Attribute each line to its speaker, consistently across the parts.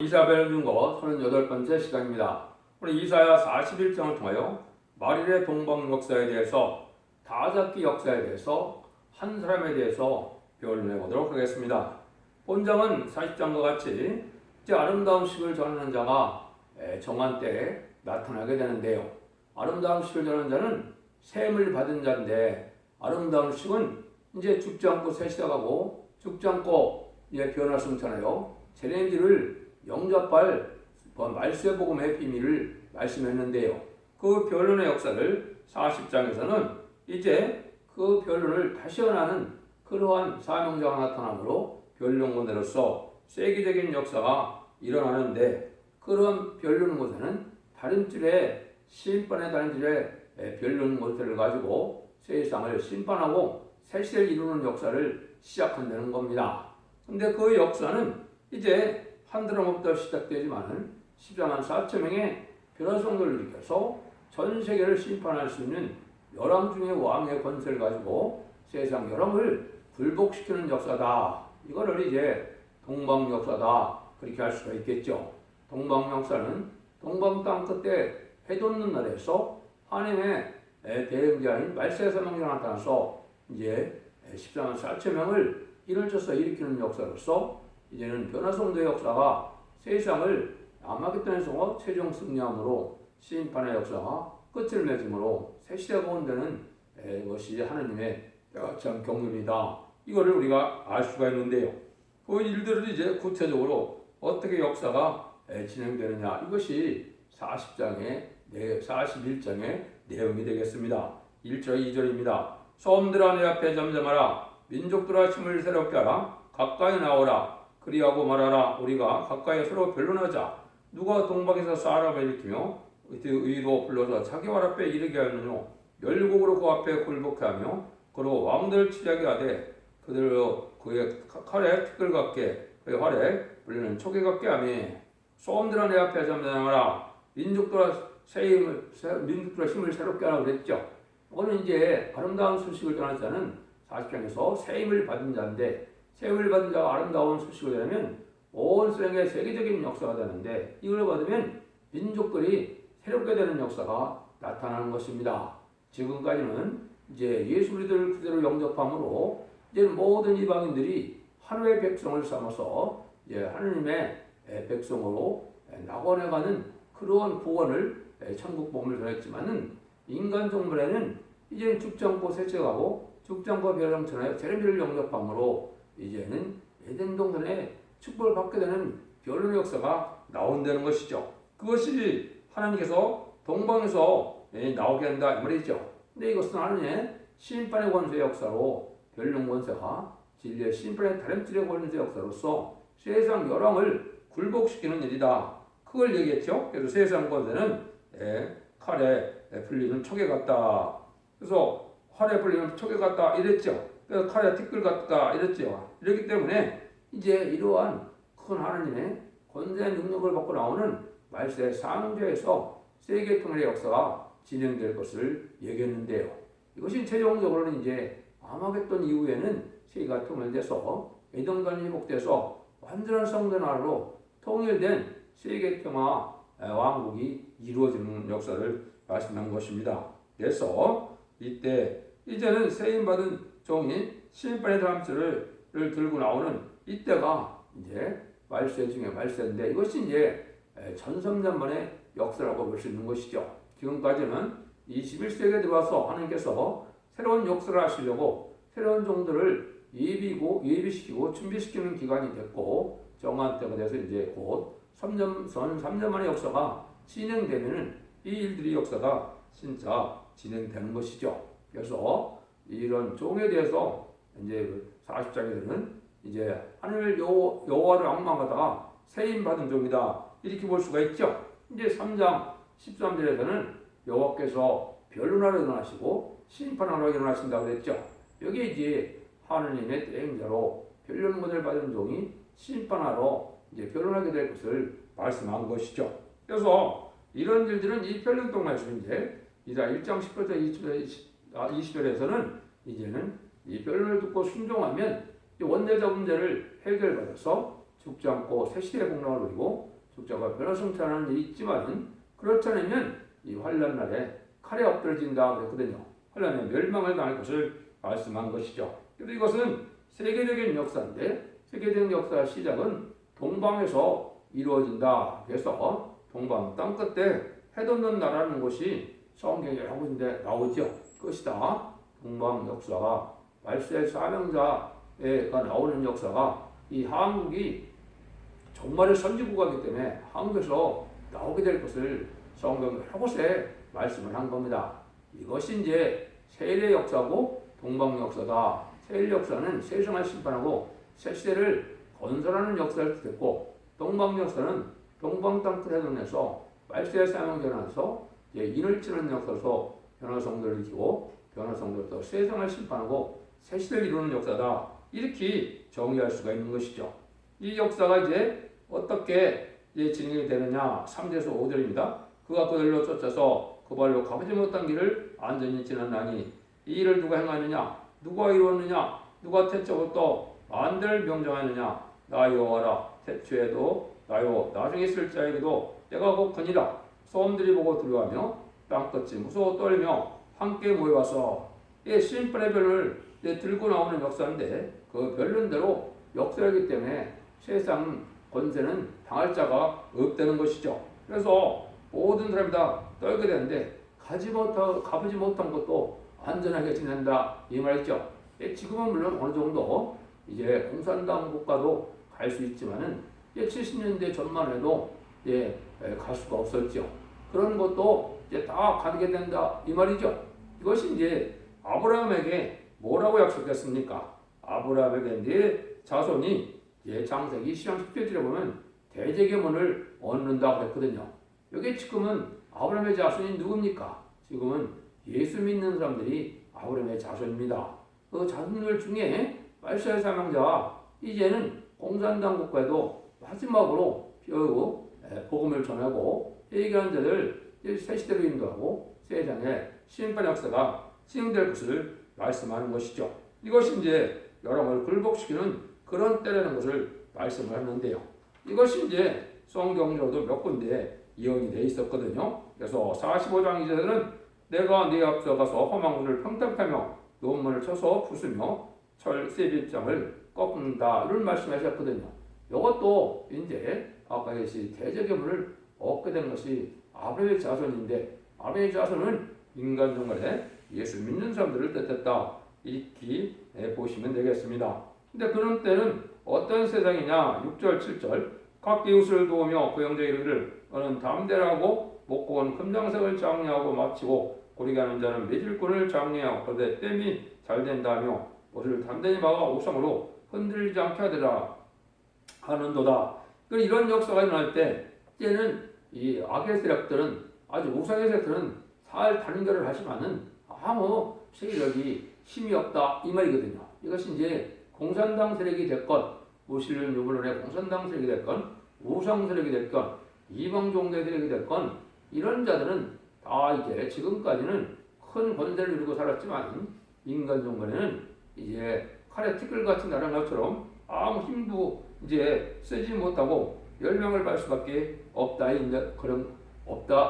Speaker 1: 이사 배운 거 38번째 시간입니다. 우리 이사야 41장을 통하여 말일의 동방 역사에 대해서, 다잡기 역사에 대해서, 한 사람에 대해서 변론해 보도록 하겠습니다. 본장은 40장과 같이 이제 아름다운 식을 전하는 자가 정한 때에 나타나게 되는데요. 아름다운 식을 전하는 자는 셈을 받은 자인데, 아름다운 식은 이제 죽지 않고 새 시작하고 죽지 않고 변화 승천하여 재림지를 영접할 말세 복음의 비밀을 말씀했는데요. 그 변론의 역사를 40장에서는 이제 그 변론을 다시 연하는 그러한 사명자가 나타남으로 변론권으로서 세계적인 역사가 일어나는데, 그런 변론권에는 다른 줄에 심판의 다른 줄에 변론권을 가지고 세상을 심판하고 새 시대를 이루는 역사를 시작한다는 겁니다. 근데 그 역사는 이제 한드럼부터 시작되지만은 14만 4천 명의 변화성들을 일으켜서 전 세계를 심판할 수 있는 열왕 중의 왕의 권세를 가지고 세상 열왕을 굴복시키는 역사다. 이거를 이제 동방 역사다, 그렇게 할 수가 있겠죠. 동방 역사는 동방 땅 끝에 해 돋는 날에서 하나님의 대행자인 말세 사명이 나타나서 이제 14만 4천 명을 일을 쳐서 일으키는 역사로서, 이제는 변화성도의 역사가 세상을 아마겟돈에서 최종 승리함으로 심판의 역사가 끝을 맺음으로 새 시대가 온다는 것이 하나님의 참 경륜이다. 이거를 우리가 알 수가 있는데요. 그 일들을 이제 구체적으로 어떻게 역사가 진행되느냐, 이것이 41장의 내용이 되겠습니다. 1절 2절입니다. 소음들아 내 앞에 잠잠하라. 민족들아 힘을 새롭게 하라. 가까이 나오라. 그리하고 말하라. 우리가 가까이 서로 변론하자. 누가 동방에서 사람을 일으키며 의로 불러서 자기와 앞에 이르게 하느뇨. 열국으로 그 앞에 굴복해 하며 그로 왕들 치자게 하되 그들로 그의 칼에 티끌 같게 그의 활에 불리는 촉에 같게 하며, 소음들아 내 앞에 잠잠하라. 민족들아 힘을 새롭게 하라 그랬죠. 오늘 이제 아름다운 소식을 전할 자는 40장에서 새 힘을 받은 자인데, 새 힘을 받은 자가 아름다운 소식을 전하면 온 세상의 세계적인 역사가 되는데, 이걸 받으면 민족들이 새롭게 되는 역사가 나타나는 것입니다. 지금까지는 이제 예수 그리스도를 그대로 영접함으로 이제 모든 이방인들이 하나님의 백성을 삼아서 이제 하나님의 백성으로 낙원해가는 그러한 구원을, 천국 복음을 전했지만은, 인간 종말에는 이제는 죽지 않고 셋째가고 죽지 않고 변화성천하여 재림지를 영접함으로 이제는 에덴 동산에 축복을 받게 되는 변론의 역사가 나온다는 것이죠. 그것이 하나님께서 동방에서 나오게 한다 이 말이죠. 근데 이것은 하나님의 심판의 권세의 역사로, 변론 권세가 진리의 심판의 다림질의 권세의 역사로서 세상 열왕을 굴복시키는 일이다. 그걸 얘기했죠. 그래서 세상 권세는 칼에 풀리는 촉에 같다. 그래서 활에 풀리는 촉에 같다 이랬죠. 그래서 칼에 티끌 같다 이랬죠. 이렇기 때문에 이제 이러한 큰 하나님의 권세의 능력을 받고 나오는 말세 상조에서 세계 통일의 역사가 진행될 것을 얘기했는데요. 이것이 최종적으로는 이제 아마겟돈 이후에는 세계가 통일돼서 에덴간이 회복돼서 완전한 성전화로 통일된 세계 평화 왕국이 이루어지는 역사를 말씀한 것입니다. 그래서 이때 이제는 세임 받은 종이 심판의 다림질을 들고 나오는 이때가 이제 말세 중에 말세인데, 이것이 이제 천삼년만의 역사라고 볼 수 있는 것이죠. 지금까지는 21세기에 들어와서 하나님께서 새로운 역사를 하시려고 새로운 종들을 예비시키고 준비시키는 기간이 됐고, 정한 때가 돼서 이제 곧 3년 만의 역사가 진행되면은 이 일들이 역사가 진짜 진행되는 것이죠. 그래서 이런 종에 대해서 이제 40장에서는 이제 하늘 여호와를 앙망하다가 세임 받은 종이다 이렇게 볼 수가 있죠. 이제 3장 13절에서는 여호와께서 변론하러 일어나시고 심판하러 일어나신다고 그랬죠. 여기 이제 하느님의 대행자로 변론권을 받은 종이 심판하러 이제 변론하게 될 것을 말씀한 것이죠. 그래서 이런 일들은 이 변론 동안에서 이제 1장 10절부터 20절에서는 이제는 이 변론을 듣고 순종하면 원내적 문제를 해결받아서 죽지 않고 새 시대의 복락을 누리고 죽자가 변화성탄하는 일이 있지만은 그렇지 않으면 이 환란 날에 칼에 엎드러진다 그랬거든요. 환란에 멸망을 당할 것을 말씀한 것이죠. 그래서 이것은 세계적인 역사인데 세계적인 역사 시작은 동방에서 이루어진다. 그래서 동방 땅 끝에 해돋는 나라는 곳이 성경에 여러 군데 나오죠. 그것이다. 동방 역사가 말세 사명자가 나오는 역사가 이 한국이 정말의 선지국가이기 때문에 한국에서 나오게 될 것을 성경 여러 곳에 말씀을 한 겁니다. 이것이 이제 세례 역사고 동방 역사다. 세례 역사는 세상을 심판하고 새 시대를 건설하는 역사를 뜻했고 동방 역사는 동방 땅끝 해동에서 말세 사명전에서 인을 치는 역사로서 변화성도를 이기고 변화성도로서 세상을 심판하고 새 시대를 이루는 역사다. 이렇게 정의할 수가 있는 것이죠. 이 역사가 이제 어떻게 진행이 되느냐 3절에서 5절입니다. 그가 그들로 쫓아서 그 발로 가보지 못한 길을 안전히 지났나니 이 일을 누가 행하느냐 누가 이루었느냐 누가 태초부터 만들 명정하느냐 나 여호와라 태초에도 나요 나중에 있을 자에게도 내가 곧 거니라 소음들이 보고 두려워하며 땅끝이 무서워 떨며 함께 모여와서 이 심판의 별을 들고 나오는 역사인데 그 별론대로 역사이기 때문에 세상 권세는 당할 자가 없다는 것이죠. 그래서 모든 사람이 다 떨게 되는데 가보지 못한 것도 안전하게 지낸다 이 말이죠. 지금은 물론 어느 정도 이제 공산당 국가도 갈 수 있지만은 70년대 전만 해도 갈 수가 없었죠. 그런 것도 이제 다 가게 된다 이 말이죠. 이것이 이제 아브라함에게 뭐라고 약속했습니까? 아브라함에게 네 자손이 창세기 10장 10절에 보면 대적의 문을 얻는다고 했거든요. 여기 지금은 아브라함의 자손이 누굽니까? 지금은 예수 믿는 사람들이 아브라함의 자손입니다. 그 자손들 중에 말세 사명자와 이제는 공산당 국가에도 마지막으로 복음을 전하고 회개한 자들 새 시대로 인도하고 세상에 심판 역사가 진행될 것을 말씀하는 것이죠. 이것이 이제 여러분을 굴복시키는 그런 때라는 것을 말씀을 하는데요. 이것이 이제 성경으로도 몇 군데 이언이 되어 있었거든요. 그래서 45장 2절에는 내가 네 앞서 가서 험한 곳을 평탄하며 논문을 쳐서 부수며 철새빗장을 꺾는다를 말씀하셨거든요. 이것도 이제 아까 얘기했듯이 대적의 문을 얻게 된 것이 아브라함의 자손인데 아브라함의 자손은 인간 중간에 예수 믿는 사람들을 뜻했다. 이렇게 보시면 되겠습니다. 근데 그런 때는 어떤 세상이냐 6절 7절 각 이웃을 도우며 그 형제 이르기를 너는 담대라고 목고은 금장색을 장려하고 마치고 고리게 하는 자는 매질꾼을 장려하고 그런데 땜이 잘 된다며 옷을 단단히 막아 옥상으로 흔들리지 않게 하더라 하는도다. 이런 역사가 일어날 때 이제는 이 악의 세력들은 아주 우상의 세력들은 살 단결을 하지만은 아무 세력이 힘이 없다 이 말이거든요. 이것이 이제 공산당 세력이 됐건 무슬림 유물론의 공산당 세력이 됐건 우상 세력이 됐건 이방 종교 세력이 됐건 이런 자들은 다 이제 지금까지는 큰 권세를 누리고 살았지만 인간 종간에는 이제 칼에 티끌 같은 나란 것처럼 아무 힘도 이제 쓰지 못하고 멸망을 받을 수밖에 없다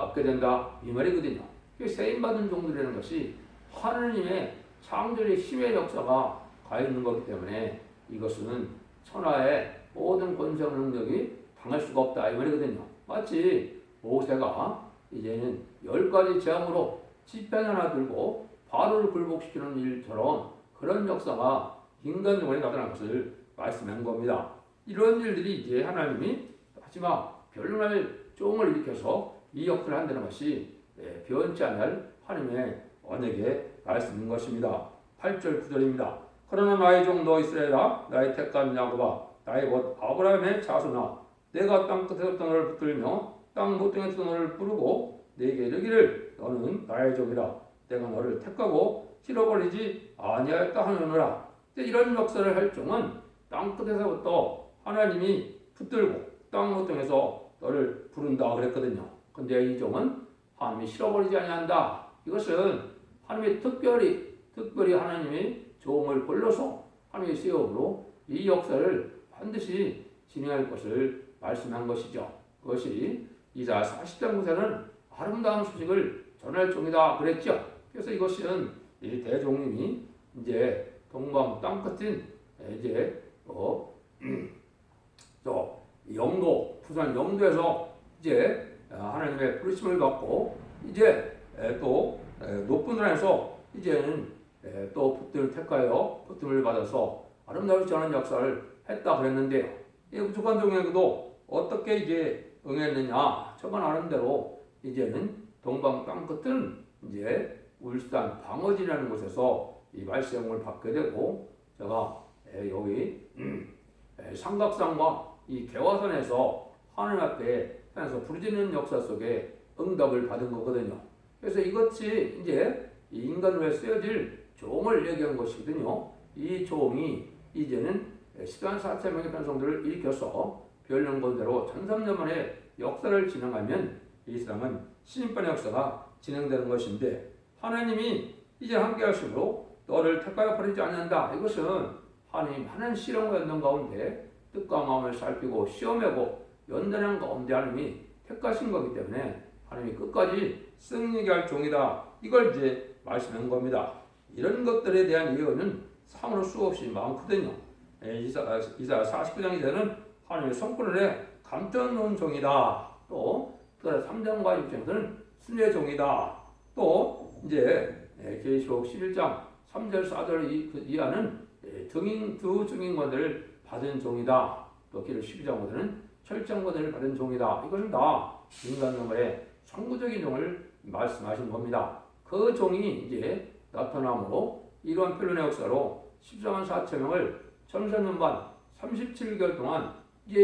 Speaker 1: 없게 된다 이 말이거든요. 세임 받은 종들이라는 것이 하느님의 창조의 힘의 역사가 가 있는 거기 때문에 이것은 천하의 모든 권세와 능력이 당할 수가 없다 이 말이거든요. 마치 모세가 이제는 10가지 재앙으로 지팡이 하나 들고 바로를 굴복시키는 일처럼 그런 역사가 인간 중에 나타난 것을 말씀한 겁니다. 이런 일들이 이제 하나님이 마지막 변론할 종을 일으켜서 이 역사를 한다는 것이 변치 않을 하나님의 언약의 말씀인 것입니다. 8절 9절입니다. 그러나 나의 종 너 이스라엘아 나의 택한 야곱아 나의 곧 아브라함의 자손아 내가 땅끝에서 너를 붙들며 땅 모퉁이에서 너를 부르고 내게 이르기를 너는 나의 종이라 내가 너를 택하고 잃어버리지 아니하였다 하느니라. 이런 역사를 할 종은 땅끝에서부터 하나님이 붙들고 땅 모퉁이에서 너를 부른다 그랬거든요. 근데 이 종은 하나님이 잃어버리지 아니한다. 이것은 하나님이 특별히 하나님이 종을 불러서 하나님의 세움으로 이 역사를 반드시 진행할 것을 말씀한 것이죠. 그것이 이사 40장 9세는 아름다운 소식을 전할 종이다 그랬죠. 그래서 이것은 이 대종님이 이제 동방 땅끝인 이제 또 영도 부산 영도에서 이제 하나님의 부르심을 받고 이제 또 높은 나라에서 이제는 또 붙들을 택하여 붙들을 받아서 아름다운 전한 역사를 했다 그랬는데요. 이 우주관 종에게도 어떻게 이제 응했느냐? 저번 아는 대로 이제는 동방 땅끝은 이제 울산 방어진이라는 곳에서 이 말씀을 받게 되고 제가 여기 삼각산과 이 개화산에서 하늘 앞에 하면서 부르짖는 역사 속에 응답을 받은 거거든요. 그래서 이것이 이제 이 인간으로 쓰여질 종을 얘기한 것이거든요. 이 종이 이제는 10만 4천 명의 편성들을 일으켜서 별령권대로 1300년 만에 역사를 진행하면 이 세상은 신인반의 역사가 진행되는 것인데 하나님이 이제 함께 하심으로 너를 택하여 버리지 않는다. 이것은 하나님 하는 실험과 연단 가운데 뜻과 마음을 살피고 시험하고 연단한 가운데 하나님이 택하신 거기 때문에 하나님이 끝까지 승리하게 할 종이다. 이걸 이제 말씀한 겁니다. 이런 것들에 대한 예언은 상으로 수없이 많거든요. 이사 49장이 되는 하나님의 손권을 감춰 놓은 종이다. 또 3장과 6장에서는 순의 종이다. 또 이제 계시록 11장 3절 4절 이하는 두 증인권들을 받은 종이다. 또 계시록 12장보다는 철장권들을 받은 종이다. 이것은 다 인간의 선구적인 종을 말씀하신 겁니다. 그 종이 이제 나타남으로 이러한 변론의 역사로 14만 4천 명을 천사년 반 37개월 동안 이제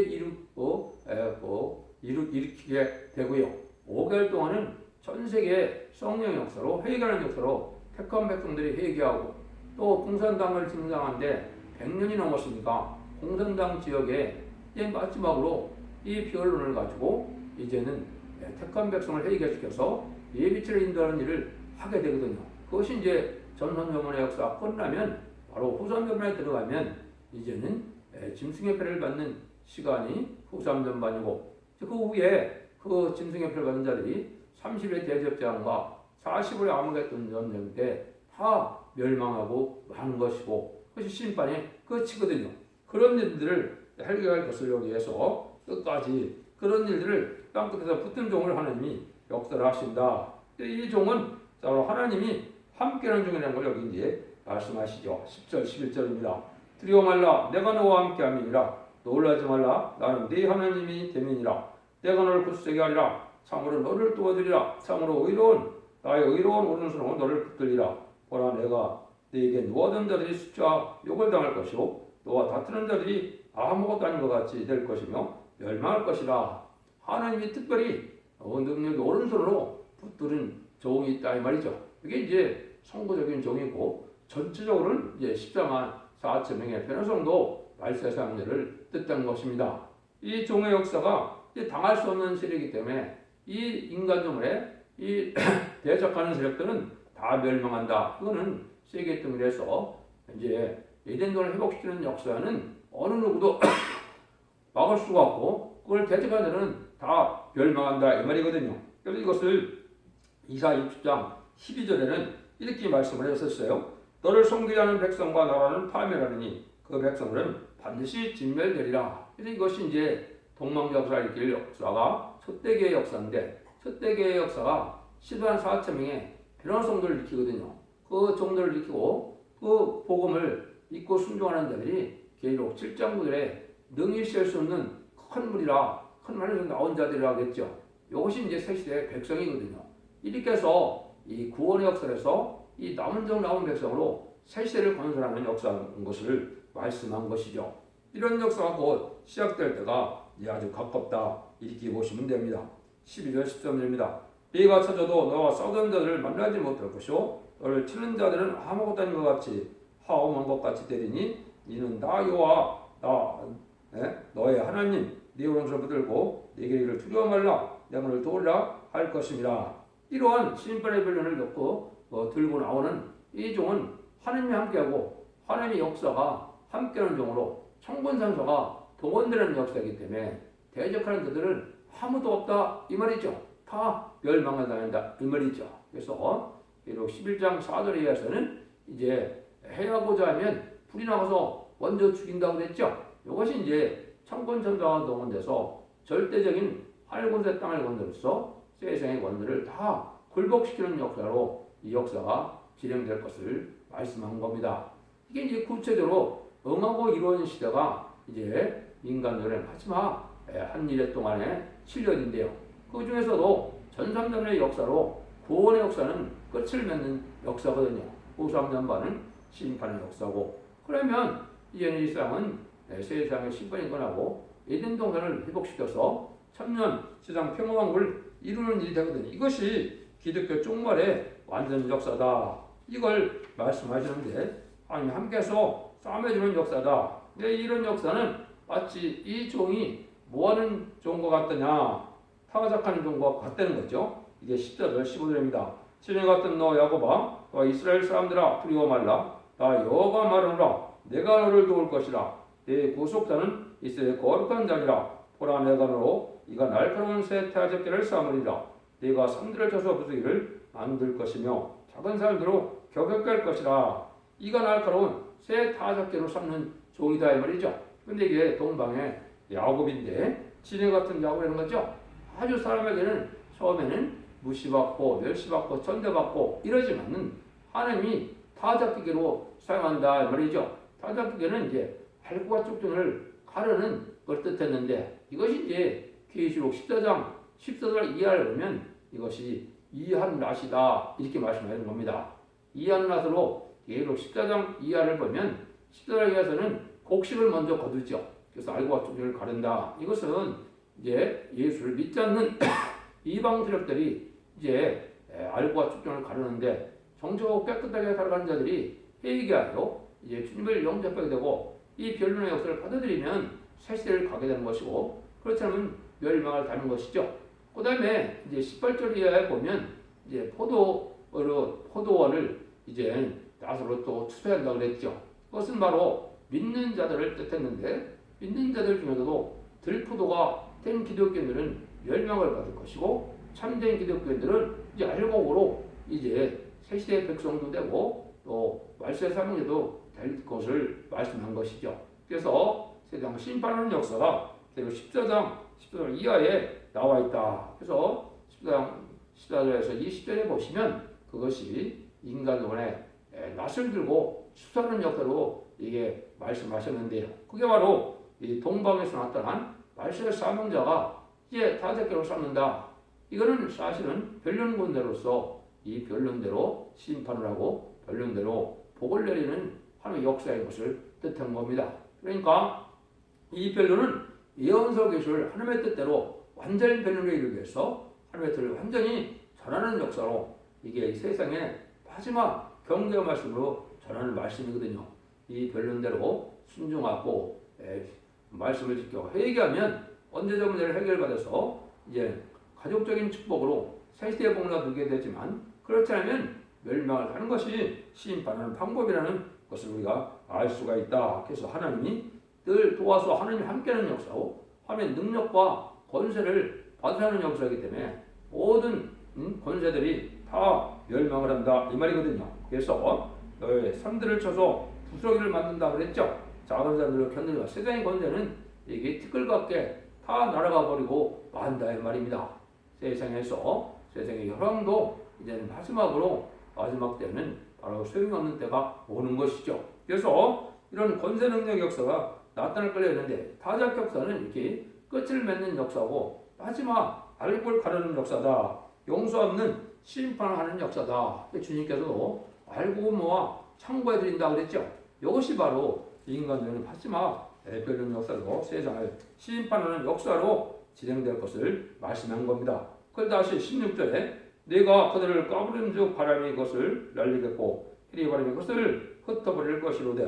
Speaker 1: 일으키게 되고요. 5개월 동안은 전 세계 성령 역사로 회개하는 역사로 택한 백성들이 회개하고 또 공산당을 등장한데 100년이 넘었으니까 공산당 지역에 이제 마지막으로 이 변론을 가지고 이제는 택한 백성을 회개시켜서 예비치를 인도하는 일을 하게 되거든요. 그것이 이제 전선전문의 역사가 끝나면 바로 후삼전반에 들어가면 이제는 짐승협회를 받는 시간이 후삼전반이고 그 후에 그 짐승협회를 받는 자들이 30의 대접장과 40의 아무개던 전쟁 때 다 멸망하고 하는 것이고 그것이 심판의 끝이거든요. 그런 일들을 해결할 것을 위해서 끝까지 그런 일들을 땅끝에서 붙은 종을 하나님이 역사를 하신다. 이 종은 하나님이 함께하는 종이라는 걸 여기 이제 말씀하시죠. 10절 11절입니다. 두려워 말라 내가 너와 함께함이니라. 놀라지 말라 나는 네 하나님이 됨이니라. 내가 너를 굳세게 하리라. 참으로 너를 도와주리라. 참으로 나의 의로운 오른손으로 너를 붙들리라. 보라 내가 네게 노하던 자들이 숫자 욕을 당할 것이요 너와 다투는 자들이 아무것도 아닌 것 같이 될 것이며 멸망할 것이라. 하나님이 특별히 능력이 오른손으로 붙들은 종이 있다 이 말이죠. 이게 이제 선구적인 종이고 전체적으로는 이제 14만 4천 명의 변호성도 말세상자를 뜻한 것입니다. 이 종의 역사가 이제 당할 수 없는 세력이기 때문에 이 인간종에 이 대적하는 세력들은 다 멸망한다. 그거는 세계 등일에서 이제 에덴동을 회복시키는 역사는 어느 누구도 막을 수가 없고 그걸 대적하는 자는 다 멸망한다 이 말이거든요. 그래서 이것을 이사 60장 12절에는 이렇게 말씀을 했었어요. 너를 섬기지 않은 백성과 나라는 파멸하느니 그 백성들은 반드시 진멸되리라. 그래서 이것이 이제 동방역사 일으킬 역사가 첫대계의 역사인데 첫대계의 역사가 10만 4천 명의 변호성들을 일으키거든요. 그 종들을 일으키고 그 복음을 믿고 순종하는 자들이 계시록 7장 9절에 능히 셀 수 없는 큰 물이라 큰 하늘에서 나온 자들이라고 했죠. 이것이 이제 새 시대의 백성이거든요. 이렇게 해서 이 구원의 역사에서 이 남은 종 남은 백성으로 새 시대를 건설하는 역사인 것을 말씀한 것이죠. 이런 역사가 곧 시작될 때가 이제 아주 가깝다 이렇게 보시면 됩니다. 12절 13절입니다. 비가 쳐져도 너와 싸우던 자들을 만나지 못할 것이요 너를 치는 자들은 아무것도 아닌 것 같이 하오만 것 같이 되리니 이는 나 여호와 너의 하나님 네 오른손을 붙들고 네게 이를 두려워 말라 내가 너를 도우리라 할 것입니다. 이러한 심판의 변론을 들고 나오는 이 종은 하나님이 함께하고 하나님의 역사가 함께하는 종으로 청군산소가 동원되는 역사이기 때문에 대적하는 자들은 아무도 없다 이 말이죠. 다 멸망을 당한다 이 말이죠. 그래서 비록 11장 4절에 의해서는 이제 해하고자 하면 불이 나가서 먼저 죽인다고 그랬죠. 이것이 이제 천군천사가 동원돼서 절대적인 하늘권세 땅을 건드려서 세상의 권들을 다 굴복시키는 역사로 이 역사가 진행될 것을 말씀한 겁니다. 이게 이제 구체적으로 응하고 이루어진 시대가 이제 인간들의 마지막 한 일의 동안의 7년인데요. 그 중에서도 전삼전의 역사로 구원의 역사는 끝을 맺는 역사거든요. 후삼전반은 심판의 역사고, 그러면 이제는 이 세상은 세상의 심판이 끝나고 에덴 동산을 회복시켜서 천년 세상 평화왕국을 이루는 일이 되거든요. 이것이 기독교 종말의 완전 역사다. 이걸 말씀하시는데 하나님 함께해서 싸매주는 역사다. 이런 역사는 마치 이 종이 뭐하는 종과 같더냐, 타작하는 종과 같다는 거죠. 이게 10절 15절입니다. 친히 같은 너 야곱아, 너 이스라엘 사람들아 두려워 말라. 나 여호와 말하노라. 내가 너를 도울 것이라. 내 구속자는 이스라엘 거룩한 자니라. 보라 내가 너로 이가 날카로운 새 타작기를 삼으리라. 네가 산들을 쳐서 부수기를 만들 것이며 작은 살들로 격격할 것이라. 이가 날카로운 새 타작기로 삼는 종이다 이 말이죠. 근데 이게 동방의 야곱인데 지네 같은 야곱이라는 거죠. 아주 사람에게는 처음에는 무시받고 멸시받고 천대받고 이러지만은 하나님이 타작기계로 사용한다 이 말이죠. 타작기계는 이제 알고와 쪽전을 가르는 걸 뜻했는데 이것이 이제 계시록 14장 14절 이하를 보면 이것이 이한낫이다 이렇게 말씀하는 겁니다. 이한낫으로 계시록 14장 이하를 보면 14절 이하에서는 곡식을 먼저 거두죠. 그래서 알고와 쪽전을 가른다. 이것은 이제 예수를 믿지 않는 이방 세력들이 이제 알고와 쪽전을 가르는데 정직하고 깨끗하게 살아가는 자들이 회개하여 이제 주님을 영접하게 되고 이 변론의 역사를 받아들이면 새 시대를 가게 되는 것이고, 그렇지 않으면 멸망을 당하는 것이죠. 그 다음에 이제 18절 이하에 보면 이제 포도원을 이제 나사로 또 추수한다고 그랬죠. 그것은 바로 믿는 자들을 뜻했는데 믿는 자들 중에서도 들포도가 된 기독교인들은 멸망을 받을 것이고 참된 기독교인들은 이제 알곡으로 이제 새 시대의 백성도 되고 또 말세 사명자도 될 것을 말씀한 것이죠. 그래서 세상 심판하는 역사가 14장 14절 이하에 나와 있다. 그래서 14장 14절에서 20절에 보시면 그것이 인간론의 낯을 들고 수사하는 역사로 이게 말씀하셨는데요. 그게 바로 이 동방에서 나타난 말세 사명자가 이제 타작기로 삼는다. 이거는 사실은 변론군대로서 이 변론대로 심판을 하고 변론대로 복을 내리는 하나님의 역사의 것을 뜻한 겁니다. 그러니까 이 변론은 예언서 계시를 하나님의 뜻대로 완전히 변론에 이르기 위해서 하나님의 뜻을 완전히 전하는 역사로 이게 세상의 마지막 경계의 말씀으로 전하는 말씀이거든요. 이 변론대로 순종하고 말씀을 지켜 회개하면 언제적 문제를 해결받아서 이제 가족적인 축복으로 새 시대의 복을 누리게 되지만 그렇지 않으면 멸망을 하는 것이 심판하는 방법이라는 것을 우리가 알 수가 있다. 그래서 하나님이 늘 도와서 하나님 함께하는 역사고 하나님의 능력과 권세를 받아하는 역사이기 때문에 모든 권세들이 다 멸망을 한다 이 말이거든요. 그래서 너의 산들을 쳐서 부스러기를 만든다 그랬죠. 작은 산들을 견디는 세상의 권세는 이게 티끌같게 다 날아가 버리고 만다 이 말입니다. 세상에서 세상의 혈황도 이제는 마지막 때는 바로 소용이 없는 때가 오는 것이죠. 그래서 이런 권세 능력 역사가 나타날 거려 했는데 타작 역사는 이렇게 끝을 맺는 역사고 마지막 알골 가르는 역사다. 용서 없는 심판하는 역사다. 주님께서도 알고 모아 참고해 드린다 그랬죠. 이것이 바로 인간들의 마지막 변론 역사로 세상을 심판하는 역사로 진행될 것을 말씀한 겁니다. 그걸 다시 16절에 내가 그들을 까부린 즉 바람이 그것을 날리겠고 해리 바람이 그것을 흩어버릴 것이로되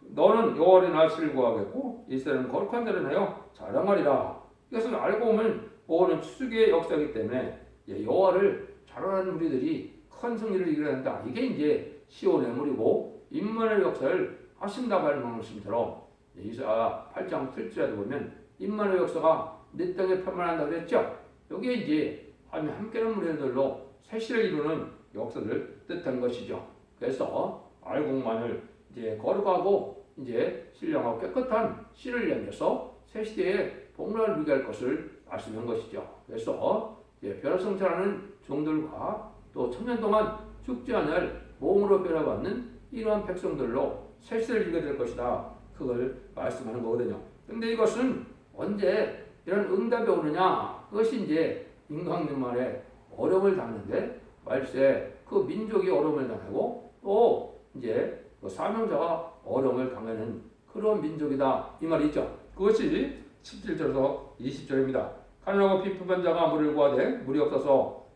Speaker 1: 너는 여호와의 날씨를 구하겠고 이스라엘은 거룩한 데를 하여 자랑하리라. 이것을 알고 보면 모든 추수기의 역사이기 때문에 여호와를 자랑하는 우리들이 큰 승리를 이루어야 한다. 이게 이제 시온의 물이고 인문의 역사를 하신다고 하는 말씀처럼 이사 8장 7절에도 보면 임마누엘 역사가 내 땅에 편만한다고 그랬죠. 여기에 이제 하나님 함께하는 무리들로 새시를 이루는 역사를 뜻한 것이죠. 그래서 알곡만을 이제 거룩하고 이제 신령하고 깨끗한 씨를 향해서 새 시대에 복락을 누리게 할 것을 말씀한 것이죠. 그래서 벼락성찰하는 종들과 또 천년 동안 죽지 않을 몸으로 변화받는 이러한 백성들로 새 시대를 이루게 될 것이다. 그걸 말씀하는 거거든요. 근데 이것은 언제 이런 응답이 오느냐? 그것이 이제 임금님만의 어려움을 당하는데 말세 그 민족이 어려움을 당하고 또 이제 그 사명자가 어려움을 당하는 그런 민족이다 이 말이 있죠. 그것이 17절에서 20절입니다. 가난하고 비품한 자가 물을 구하되 물이 없어서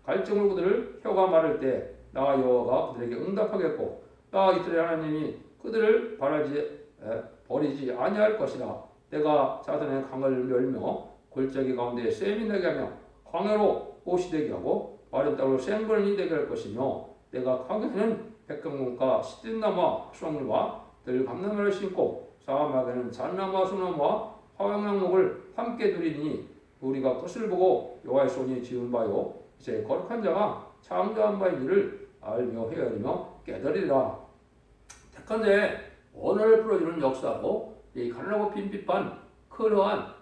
Speaker 1: 갈증을 그들을 혀가 마를 때 나 여호와가 그들에게 응답하겠고 나 이스라엘 하나님이 그들을 버리지 아니할 것이라. 내가 자손의 강을 열며 골짜기 가운데 샘이 나게 하며 광야로 옷이 되게 하고 마른 땅으로 생분이 되게 할 것이며 내가 광야에는 백금목과 시든나무와 수확물과 들감나무를 심고 사막에는 잣나무와 소나무와 화영나무를 함께 두리니 우리가 그것을 보고 여호와의 손이 지은 바요 이제 거룩한 자가 창조한 바인 일을 알며 헤아리며 깨달으리라. 택한 자의 언어를 풀어주는 역사고 이 가난하고 빈핍한 그러한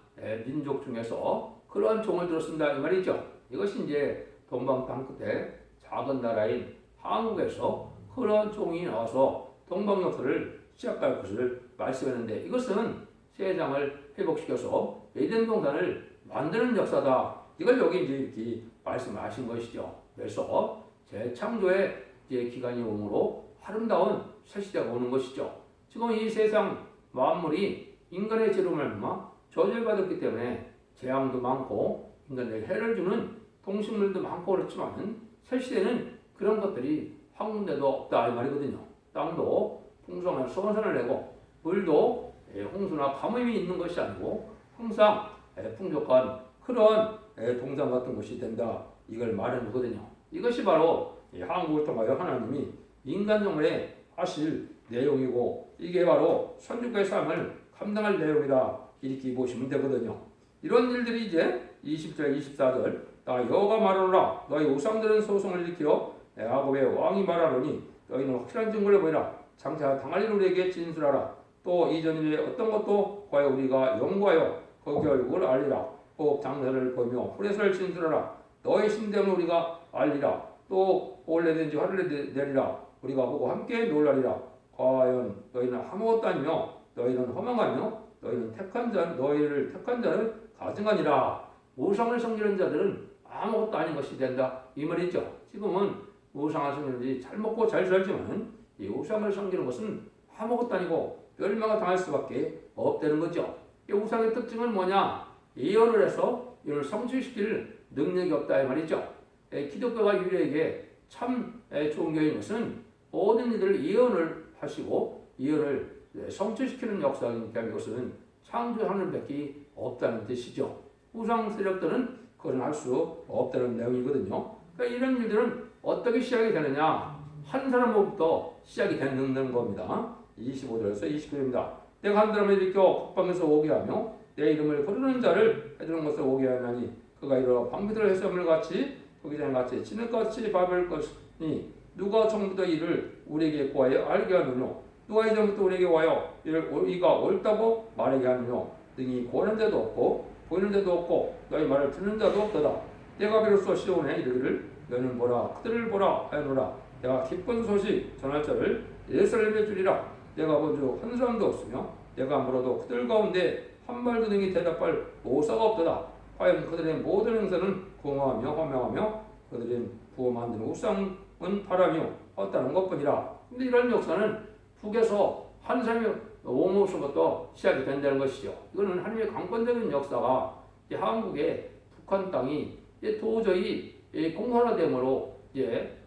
Speaker 1: 민족 중에서 그러한 종을 들었습니다 이 말이죠. 이것이 이제 동방 땅끝에 작은 나라인 한국에서 그러한 종이 나와서 동방 역사를 시작할 것을 말씀했는데 이것은 세상을 회복시켜서 에덴 동산을 만드는 역사다. 이걸 여기 이제 이렇게 말씀하신 것이죠. 그래서 재창조의 이제 기간이 오므로 아름다운 새 시대가 오는 것이죠. 지금 이 세상 만물이 인간의 죄로 말미암아 저주를 받았기 때문에 재앙도 많고 인간에게 해를 주는 동식물도 많고 그렇지만 새 시대는 그런 것들이 한 군데도 없다 이 말이거든요. 땅도 풍성한 선선을 내고 물도 홍수나 가뭄이 있는 것이 아니고 항상 풍족한 그런 동산 같은 곳이 된다 이걸 말하는 거거든요. 이것이 바로 한국을 통하여 하나님이 인간 정말에 하실 내용이고 이게 바로 선주과의 삶을 감당할 내용이다 이렇게 보시면 되거든요. 이런 일들이 이제 20절 24절 나 여호와가 말하노라 너희 우상들은 소송을 일으켜 야곱의 왕이 말하노니 너희는 확실한 증거를 보이라 장차 당할 일 우리에게 진술하라. 또 이전 일에 어떤 것도 과연 우리가 연구하여 그 결국을 알리라. 꼭 장래를 보며 후레서를 진술하라. 너의 신됨을 우리가 알리라. 또 올해든지 화를 내리라. 우리가 보고 함께 놀라리라. 과연 너희는 아무것도 아니며 너희는 허망하며 너희는 너희를 택한 자는 가증하니라. 우상을 섬기는 자들은 아무것도 아닌 것이 된다 이 말이죠. 지금은 우상을 섬기는지 잘 먹고 잘 살지만 이 우상을 섬기는 것은 아무것도 아니고 멸망을 당할 수밖에 없다는 거죠. 이 우상의 특징은 뭐냐? 예언을 해서 이를 성취시킬 능력이 없다 이 말이죠. 기독교가 유리에게 참 좋은 교회인 것은 모든 이들을 예언을 하시고 예언을 성취시키는 역사이기 때문에 이것은 창조하는 밖에 없다는 뜻이죠. 우상 세력들은 그건 할 수 없다는 내용이거든요. 그러니까 이런 일들은 어떻게 시작이 되느냐? 한 사람으로부터 시작이 되는 겁니다. 25절에서 29절입니다. 내가 한 사람을 일으켜 북방에서 오게 하며 내 이름을 부르는 자를 해주는 것을 오게 하나니 그가 이르러 방비들 해수물 같이 거기장 같이 진흙같이 밟을 것이니 누가 처음부터 이를 우리에게 구하여 알게 하느뇨 누가 이전부터 우리에게 와요 이가 옳다고 말하게 하느뇨 등이 고는 데도 없고 보이는 데도 없고 너희 말을 듣는 자도 없도다. 내가 비로소 시온에 이르기를 너는 보라 그들을 보라 하여노라. 내가 기쁜 소식 전할 자를 예루살렘에 주리라. 내가 본 적 한 사람도 없으며 내가 물어도 그들 가운데 한 말도 능히 대답할 모사가 없도다. 과연 그들의 모든 행사는 공허하며 허명하며 그들은 부어 만드는 우상은 바라며 헛다는 것뿐이라. 근데 이런 역사는 북에서 한 사람이 오모서부터 시작이 된다는 것이죠. 이거는 하나님의 강권적인 역사가 한국의 북한 땅이 도저히 공산화됨으로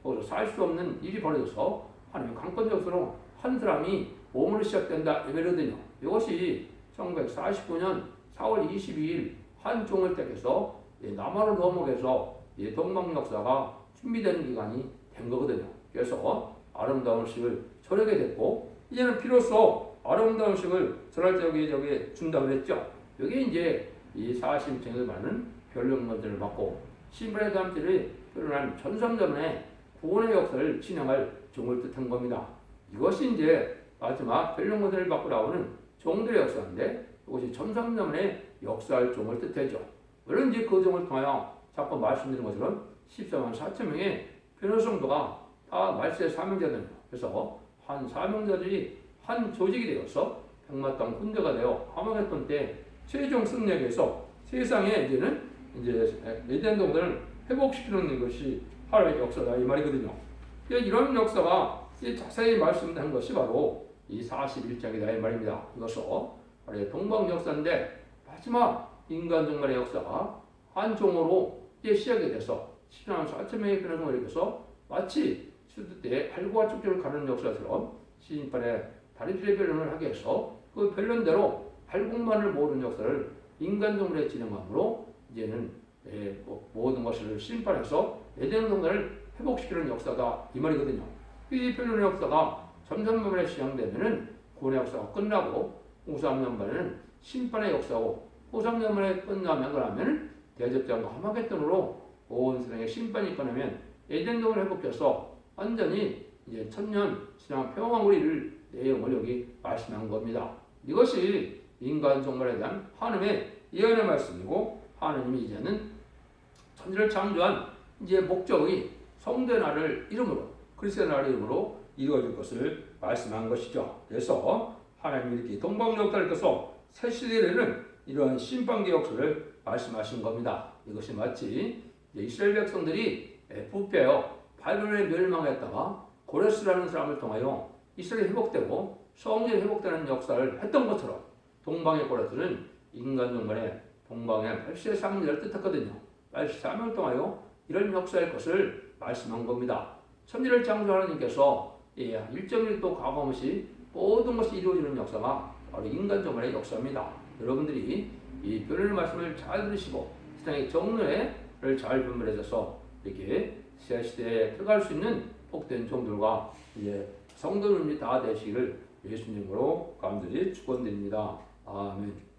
Speaker 1: 거기서 살 수 없는 일이 벌어져서 하나님의 강권적 역사로 한 사람이 몸으로 시작된다 이거거든요. 이것이 1949년 4월 22일 한 종을 택해서 남한을 넘어가서 동방 역사가 준비되는 기간이 된 거거든요. 그래서 아름다운 시를 절하게 됐고 이제는 비로소 아름다운 식을 전할 저기 준다고 그랬죠. 여기 이제 이 사심청을 받는 변론문들을 받고 신발의 담들이 표현한 전성전의 구원의 역사를 진행할 종을 뜻한 겁니다. 이것이 이제 마지막 변론문들을 받고 나오는 종들의 역사인데 이것이 전성전의 역사할 종을 뜻하죠. 물론 이제 그 종을 통하여 자꾸 말씀드린 것처럼 14만 4천 명의 변호성도가 다 말세의 사명자들입니다. 그래서 한 사명자들이 한 조직이 되어서 백마땅 군대가 되어 하마겟돈 때 최종 승리하기 위해서 세상에 이제 에덴 동산을 회복시키는 것이 하나님의 역사다 이 말이거든요. 이런 역사가 자세히 말씀한 것이 바로 이 41장이다 이 말입니다. 이것은 바로 동방 역사인데 마지막 인간 종말의 역사가 한 종으로 이제 시작이 돼서 10만 4천 명의 변호성을 일으켜서 마치 수도 때 활과 축제를 가르는 역사처럼 시인판에 다리필의 변론을 하게 해서 그 변론대로 팔국만을 모으는 역사를 인간 종말에 진행함으로 이제는 모든 것을 심판해서 에덴 동산을 회복시키는 역사다 이 말이거든요. 이 변론의 역사가 점성만에 시작되면은 구원의 역사가 끝나고 우상년만에는 심판의 역사고 우상년만에 끝나면 대접장과 하마겟돈으로 온 세상에 심판이 끝나면 에덴 동산을 회복해서 완전히 이제 천년 신앙 평화를 이룰 내용을 여기 말씀한 겁니다. 이것이 인간 종말에 대한 하나님의 예언의 말씀이고 하나님이 이제는 천지를 창조한 이제 목적이 성도의 날을 이름으로 그리스도의 날을 이름으로 이루어질 것을 말씀한 것이죠. 그래서 하나님이 이렇게 동방역사를 켜서 새 시대에는 이러한 심판기 역사를 말씀하신 겁니다. 이것이 마치 이스라엘 백성들이 부패하여 바벨론에 멸망했다가 고레스라는 사람을 통하여 이스라엘이 회복되고 성전이 회복되는 역사를 했던 것처럼 동방의 고레스는 인간 종말에 동방의 말세의 사명자를 뜻했거든요. 말세 사명을 통하여 이런 역사의 것을 말씀한 겁니다. 천지를 창조하는 하나님께서 1.1도 과감없이 모든 것이 이루어지는 역사가 바로 인간 종말의 역사입니다. 여러분들이 이 변론의 말씀을 잘 들으시고 세상의 정례를 잘 분별해서 이렇게 새 시대에 들어갈 수 있는 복된 종들과 성도님이 다 되시기를 예수님으로 간절히 축원드립니다. 아멘.